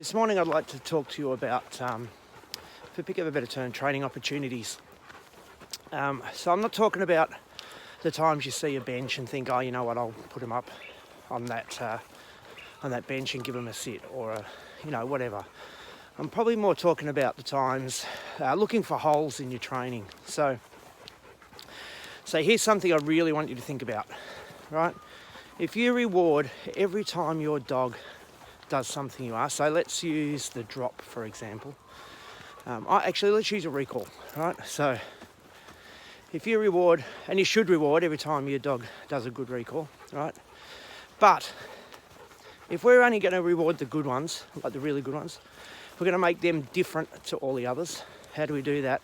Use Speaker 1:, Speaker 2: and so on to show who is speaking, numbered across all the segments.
Speaker 1: This morning I'd like to talk to you about, for pick of a better term, training opportunities. So I'm not talking about the times you see a bench and think, oh, you know what, I'll put him up on that bench and give him a sit or whatever. I'm probably more talking about the times looking for holes in your training. So here's something I really want you to think about, right? If you reward every time your dog does something you ask, so let's use the drop for example. Let's use a recall, right? So if you reward, and you should reward every time your dog does a good recall, right? But if we're only going to reward the good ones, like the really good ones, we're going to make them different to all the others. How do we do that?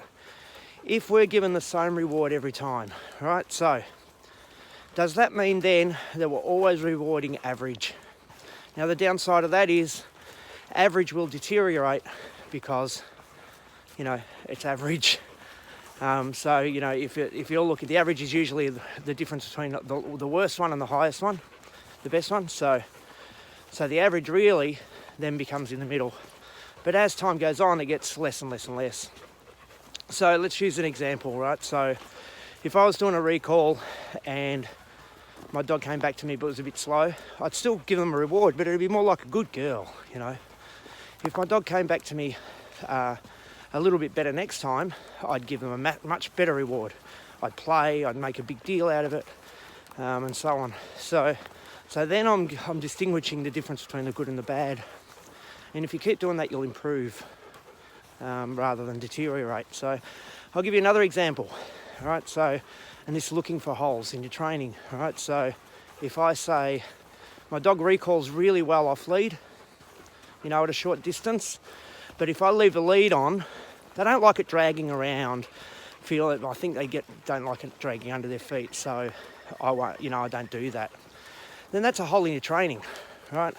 Speaker 1: If we're given the same reward every time, right? So does that mean then that we're always rewarding average? Now the downside of that is average will deteriorate because, it's average. If you look at the average is usually the difference between the worst one and the highest one, the best one. So the average really then becomes in the middle. But as time goes on, it gets less and less and less. So let's use an example, right? So if I was doing a recall and my dog came back to me but was a bit slow, I'd still give them a reward, but it'd be more like a good girl, If my dog came back to me a little bit better next time, I'd give them a much better reward. I'd play, I'd make a big deal out of it, and so on. So then I'm distinguishing the difference between the good and the bad. And if you keep doing that, you'll improve rather than deteriorate. So I'll give you another example, all right? And this is looking for holes in your training, all right? So if I say my dog recalls really well off lead, at a short distance, but if I leave the lead on, they don't like it dragging around. I think they don't like it dragging under their feet, so I don't do that. Then that's a hole in your training, right?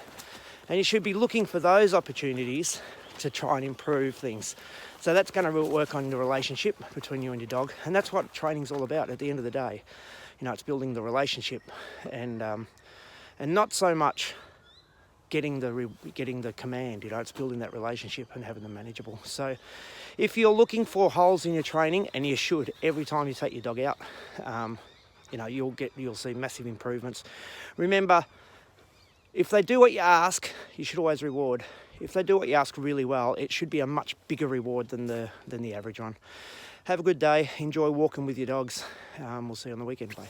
Speaker 1: And you should be looking for those opportunities to try and improve things. So that's going to work on the relationship between you and your dog, and that's what training's all about at the end of the day. It's building the relationship and not so much getting the command. It's building that relationship and having them manageable. So if you're looking for holes in your training, and you should every time you take your dog out, you'll see massive improvements. Remember, if they do what you ask, you should always reward. If they do what you ask really well, it should be a much bigger reward than the average one. Have a good day. Enjoy walking with your dogs. We'll see you on the weekend. Bye.